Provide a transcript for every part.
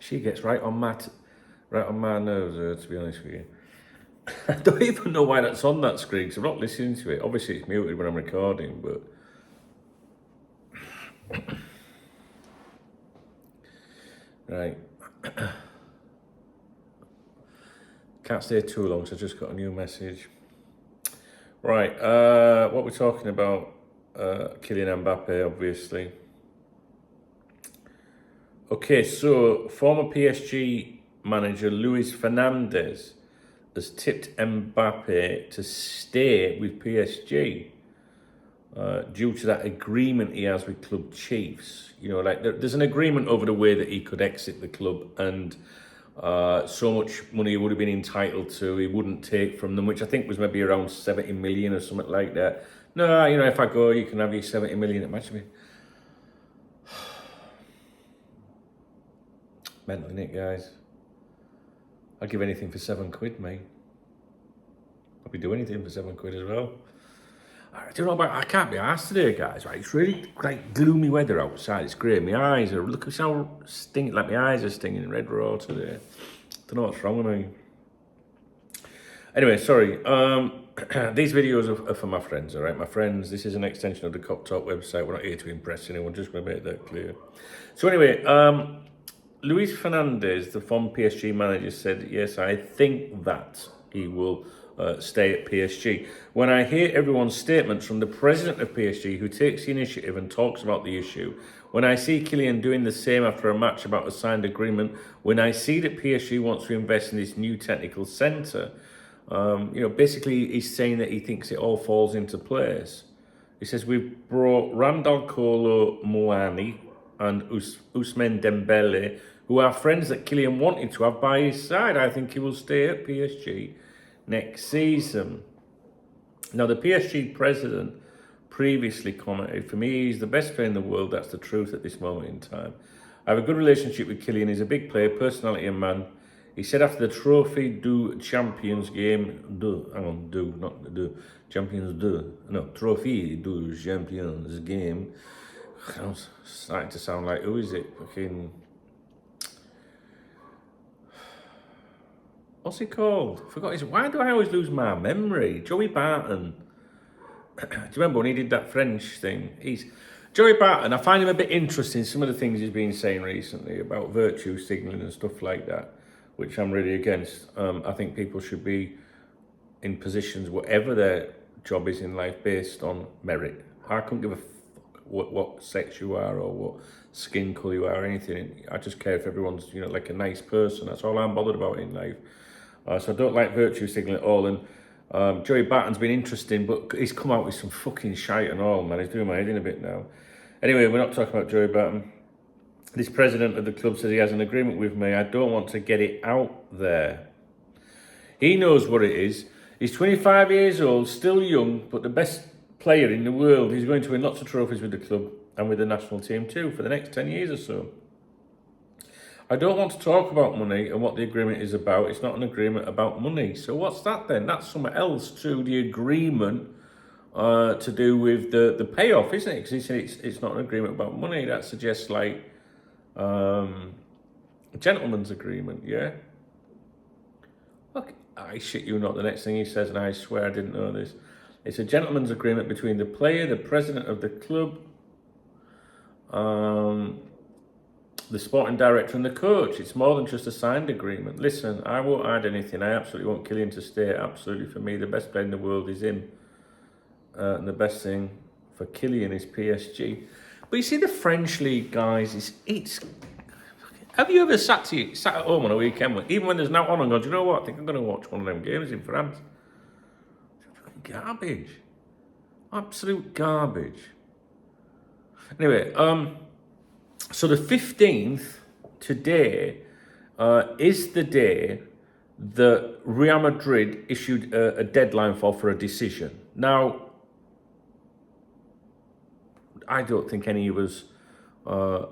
She gets right on my nerves, to be honest with you. I don't even know why that's on that screen, because I'm not listening to it. Obviously, it's muted when I'm recording, but... Right. Can't stay too long, so I just got a new message. Right, what we're talking about, Kylian Mbappe, obviously. Okay, so former PSG manager Luis Fernandez has tipped Mbappe to stay with PSG due to that agreement he has with club chiefs. You know, like there's an agreement over the way that he could exit the club, and so much money he would have been entitled to, he wouldn't take from them, which I think was maybe around 70 million or something like that. No, you know, if I go, you can have your 70 million. Imagine me. Mental, innit, guys? I'd give anything for £7, mate. I'd be doing anything for £7 as well. I don't know about, I can't be arsed today, guys, right? It's really like gloomy weather outside. It's grey. My eyes are, look how stinging, like my eyes are stinging red raw today. Don't know what's wrong with me. Anyway, sorry. These videos are for my friends, all right? My friends, this is an extension of the KopTalk website. We're not here to impress anyone, just going to make that clear. So anyway, Luis Fernandez, the former PSG manager, said, yes, I think that he will stay at PSG. When I hear everyone's statements from the president of PSG, who takes the initiative and talks about the issue, when I see Kylian doing the same after a match about a signed agreement, when I see that PSG wants to invest in this new technical centre, you know, basically he's saying that he thinks it all falls into place. He says, we've brought Randal Kolo Muani and Ousmane Dembele, who are friends that Kylian wanted to have by his side. I think he will stay at PSG next season. Now, the PSG president previously commented, for me, he's the best player in the world. That's the truth at this moment in time. I have a good relationship with Kylian. He's a big player, personality and man. He said after the Trophy du Champions game, Trophy du Champions game, I was starting to sound like, who is it? Fucking... What's he called? Forgot his... Why do I always lose my memory? Joey Barton. Do you remember when he did that French thing? Joey Barton, I find him a bit interesting, some of the things he's been saying recently about virtue signalling and stuff like that, which I'm really against. I think people should be in positions, whatever their job is in life, based on merit. I couldn't give a fuck what sex you are or what skin colour you are or anything. I just care if everyone's, you know, like a nice person. That's all I'm bothered about in life. So I don't like virtue signalling at all. And Joey Barton's been interesting, but he's come out with some fucking shite and all, man. He's doing my head in a bit now. Anyway, we're not talking about Joey Barton. This president of the club says he has an agreement with me. I don't want to get it out there. He knows what it is. He's 25 years old, still young, but the best player in the world. He's going to win lots of trophies with the club and with the national team too for the next 10 years or so. I don't want to talk about money and what the agreement is about. It's not an agreement about money. So what's that then? That's something else to the agreement to do with the payoff, isn't it? Because he said it's not an agreement about money. That suggests like a gentleman's agreement, yeah? Look, I shit you not. The next thing he says, and I swear I didn't know this, it's a gentleman's agreement between the player, the president of the club, the sporting director and the coach. It's more than just a signed agreement. Listen, I won't add anything. I absolutely want Kylian to stay. Absolutely, for me, the best player in the world is him. And the best thing for Kylian is PSG. But you see, the French league, guys, it's have you ever sat at home on a weekend, even when there's no on, and gone, do you know what? I think I'm going to watch one of them games in France. It's fucking garbage. Absolute garbage. Anyway, so the 15th, today, is the day that Real Madrid issued a deadline for a decision. Now, I don't think any of us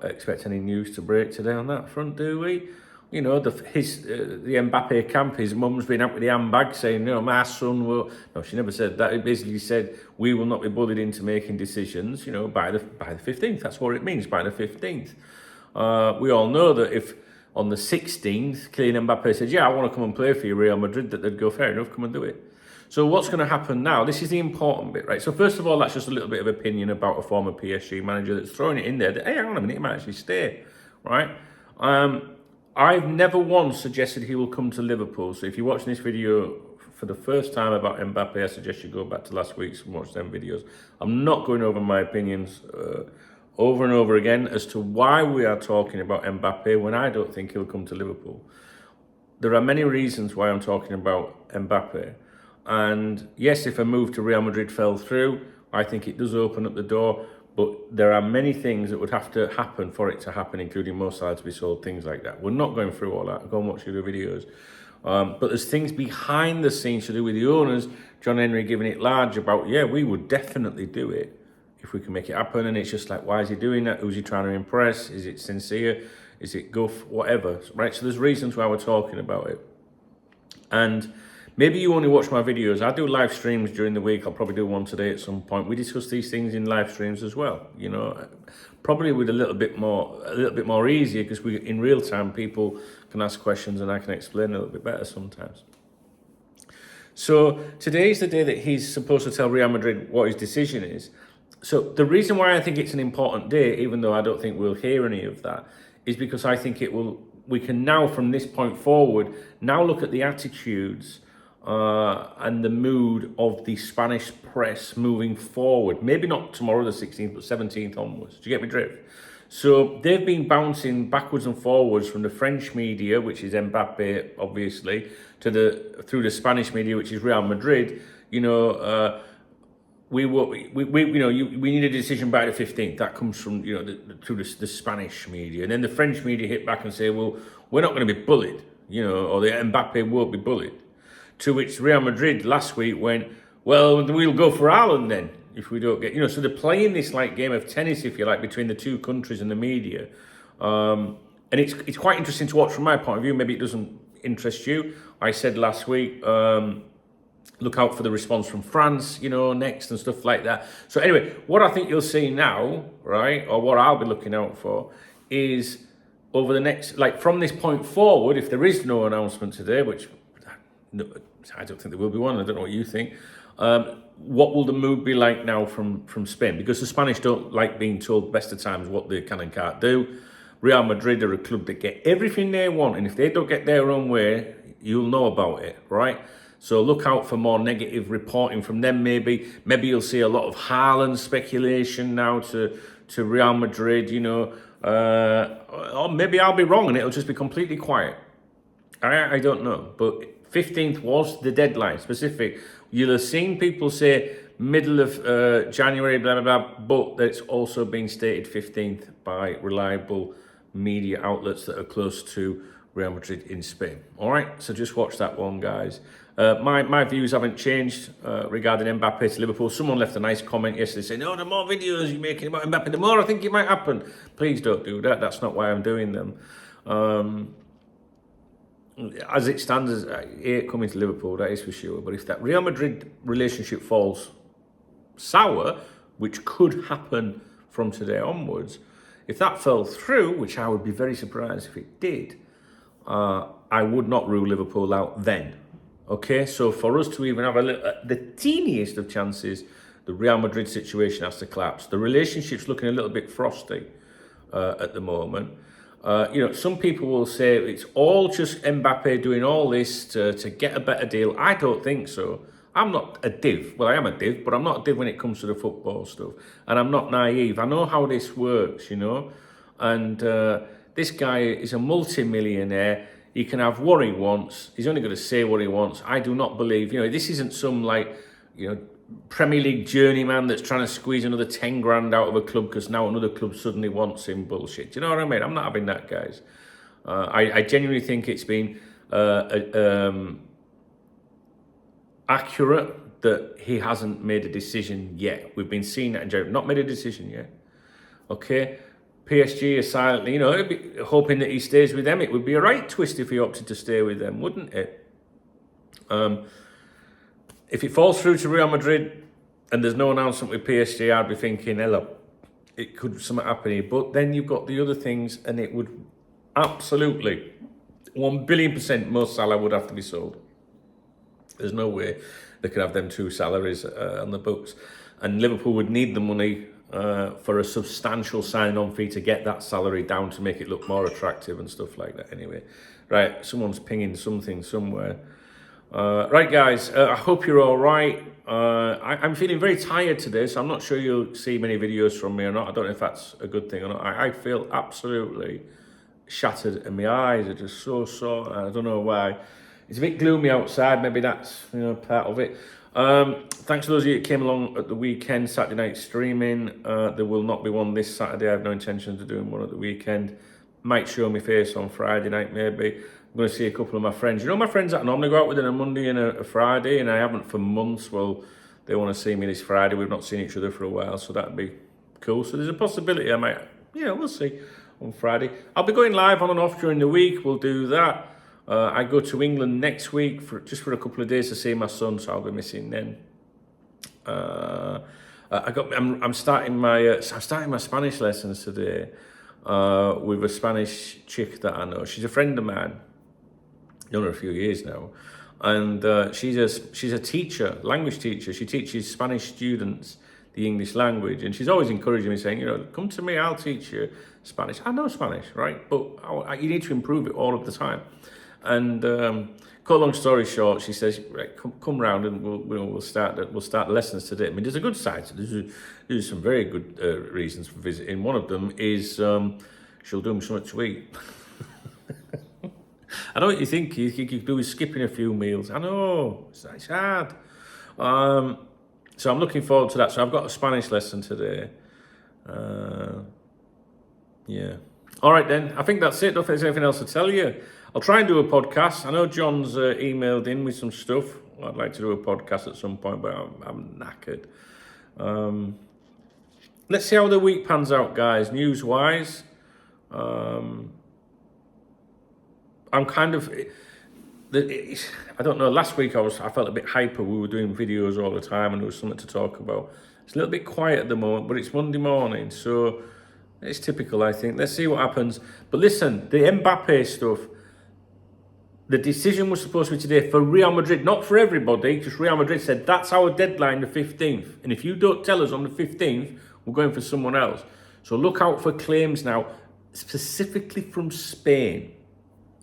expect any news to break today on that front, do we? You know, the Mbappe camp, his mum's been out with the handbag saying, you know, my son will... No, she never said that. It basically said, we will not be bullied into making decisions, you know, by the 15th. That's what it means, by the 15th. We all know that if on the 16th, Kylian Mbappe said, yeah, I want to come and play for you, Real Madrid, that they'd go, fair enough, come and do it. So what's going to happen now? This is the important bit, right? So first of all, that's just a little bit of opinion about a former PSG manager that's throwing it in there that, hey, hang on a minute, he might actually stay, right? I've never once suggested he will come to Liverpool. So if you're watching this video for the first time about Mbappe, I suggest you go back to last week's and watch them videos. I'm not going over my opinions over and over again as to why we are talking about Mbappe when I don't think he'll come to Liverpool. There are many reasons why I'm talking about Mbappe. And yes, if a move to Real Madrid fell through, I think it does open up the door. But there are many things that would have to happen for it to happen, including Mo Salah to be sold, things like that. We're not going through all that. Go and watch the other videos. But there's things behind the scenes to do with the owners. John Henry giving it large about, yeah, we would definitely do it if we can make it happen. And it's just like, why is he doing that? Who's he trying to impress? Is it sincere? Is it guff? Whatever, right? So there's reasons why we're talking about it. And maybe you only watch my videos. I do live streams during the week. I'll probably do one today at some point. We discuss these things in live streams as well. You know, probably with a little bit more easier because we in real time people can ask questions and I can explain a little bit better sometimes. So today is the day that he's supposed to tell Real Madrid what his decision is. So the reason why I think it's an important day, even though I don't think we'll hear any of that, is because I think it will. We can now, from this point forward, now look at the attitudes and the mood of the Spanish press moving forward. Maybe not tomorrow the 16th, but 17th onwards. Do you get me drift? So they've been bouncing backwards and forwards from the French media, which is Mbappe, obviously, to through the Spanish media, which is Real Madrid. You know, we need a decision by the 15th. That comes from through the Spanish media, and then the French media hit back and say, well, we're not going to be bullied, or the Mbappe won't be bullied. To which Real Madrid last week went, well, we'll go for Haaland then if we don't get, so they're playing this like game of tennis, if you like, between the two countries and the media. And it's quite interesting to watch from my point of view. Maybe it doesn't interest you. I said last week, look out for the response from France, next and stuff like that. So anyway, what I think you'll see now, right, or what I'll be looking out for is over the next, like from this point forward, if there is no announcement today, which I don't think there will be one, I don't know what you think, what will the mood be like now from Spain? Because the Spanish don't like being told best of times what they can and can't do. Real Madrid are a club that get everything they want, and if they don't get their own way, you'll know about it, right? So look out for more negative reporting from them. Maybe you'll see a lot of Haaland speculation now to Real Madrid, or maybe I'll be wrong and it'll just be completely quiet. I don't know, but 15th was the deadline specific. You'll have seen people say middle of January, blah, blah, blah, but that's also been stated 15th by reliable media outlets that are close to Real Madrid in Spain. All right, so just watch that one, guys. My views haven't changed regarding Mbappe to Liverpool. Someone left a nice comment yesterday saying, the more videos you're making about Mbappe, the more I think it might happen. Please don't do that. That's not why I'm doing them. As it stands, he ain't coming to Liverpool, that is for sure. But if that Real Madrid relationship falls sour, which could happen from today onwards, if that fell through, which I would be very surprised if it did, I would not rule Liverpool out then. Okay, so for us to even have the teeniest of chances, the Real Madrid situation has to collapse. The relationship's looking a little bit frosty at the moment. Some people will say it's all just Mbappe doing all this to get a better deal. I don't think so. I'm not a div. Well, I am a div, but I'm not a div when it comes to the football stuff. And I'm not naive. I know how this works, And this guy is a multi-millionaire. He can have what he wants. He's only going to say what he wants. I do not believe, this isn't some Premier League journeyman that's trying to squeeze another 10 grand out of a club because now another club suddenly wants him bullshit. Do you know what I mean? I'm not having that, guys. I genuinely think it's been accurate that he hasn't made a decision yet. We've been seeing that in January. Not made a decision yet. Okay? PSG is silently, hoping that he stays with them. It would be a right twist if he opted to stay with them, wouldn't it? If it falls through to Real Madrid and there's no announcement with PSG, I'd be thinking, hello, it could something happen here. But then you've got the other things and it would absolutely 1,000,000,000% Mo Salah would have to be sold. There's no way they could have them two salaries on the books. And Liverpool would need the money for a substantial sign-on fee to get that salary down to make it look more attractive and stuff like that. Anyway, right, someone's pinging something somewhere. Right, guys, I hope you're all right. I'm feeling very tired today, so I'm not sure you'll see many videos from me or not. I don't know if that's a good thing or not. I feel absolutely shattered and my eyes are just so sore. I don't know why. It's a bit gloomy outside. Maybe that's part of it. Thanks to those of you that came along at the weekend, Saturday night streaming. There will not be one this Saturday. I have no intentions of doing one at the weekend. Might show my face on Friday night, maybe. I'm going to see a couple of my friends. You know my friends that I normally go out with on a Monday and a Friday, and I haven't for months. Well, they want to see me this Friday. We've not seen each other for a while, so that'd be cool. So there's a possibility I might, we'll see on Friday. I'll be going live on and off during the week. We'll do that. I go to England next week just for a couple of days to see my son, so I'll be missing then. I'm starting my Spanish lessons today with a Spanish chick that I know. She's a friend of mine. Known her a few years now, and she's a teacher, language teacher. She teaches Spanish students the English language, and she's always encouraging me, saying, come to me, I'll teach you Spanish. I know Spanish, right? But you need to improve it all of the time. And cut a long story short, she says, right, come round and we'll start the lessons today. I mean, there's a good side to this. There's some very good reasons for visiting. One of them is she'll do them something to eat. I know what you think. You could do is skipping a few meals. I know, it's hard. So I'm looking forward to that. So I've got a Spanish lesson today. Yeah. All right then. I think that's it. I don't think there's anything else to tell you. I'll try and do a podcast. I know John's emailed in with some stuff. I'd like to do a podcast at some point, but I'm knackered. Let's see how the week pans out, guys. News-wise. I'm kind of, I don't know, last week I felt a bit hyper. We were doing videos all the time and there was something to talk about. It's a little bit quiet at the moment, but it's Monday morning, so it's typical, I think. Let's see what happens. But listen, the Mbappe stuff, the decision was supposed to be today for Real Madrid, not for everybody, just Real Madrid said, that's our deadline, the 15th. And if you don't tell us on the 15th, we're going for someone else. So look out for claims now, specifically from Spain,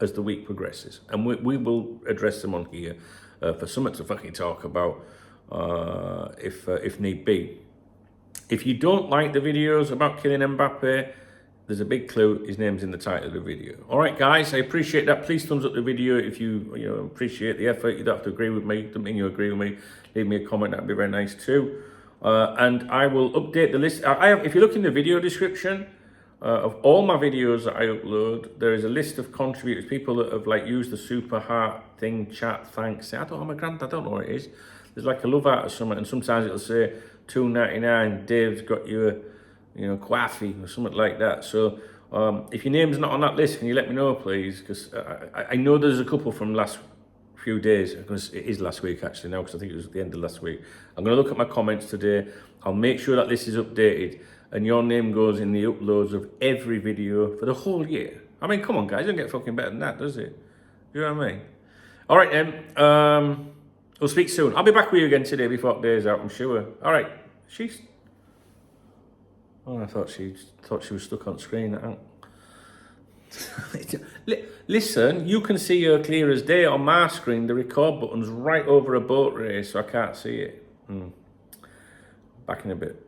as the week progresses, and we will address them on here for something to fucking talk about if need be. If you don't like the videos about Kylian Mbappe, there's a big clue. His name's in the title of the video. All right, guys, I appreciate that. Please thumbs up the video if you appreciate the effort. You don't have to agree with me. Don't mean you agree with me. Leave me a comment. That'd be very nice too. And I will update the list. If you look in the video description. Of all my videos that I upload, there is a list of contributors, people that have used the super heart thing, chat, thanks. I don't know what it is. There's like a love heart or something, and sometimes it'll say $2.99. Dave's got you coffee or something like that. So if your name's not on that list, can you let me know, please? Because I know there's a couple from last few days, because it is last week actually now, because I think it was at the end of last week. I'm going to look at my comments today. I'll make sure that list is updated. And your name goes in the uploads of every video for the whole year. I mean, come on, guys. It doesn't get fucking better than that, does it? You know what I mean? All right, then. We'll speak soon. I'll be back with you again today before the day's out, I'm sure. All right. Oh, I thought she was stuck on screen. Listen, you can see her clear as day on my screen. The record button's right over a boat race, so I can't see it. Back in a bit.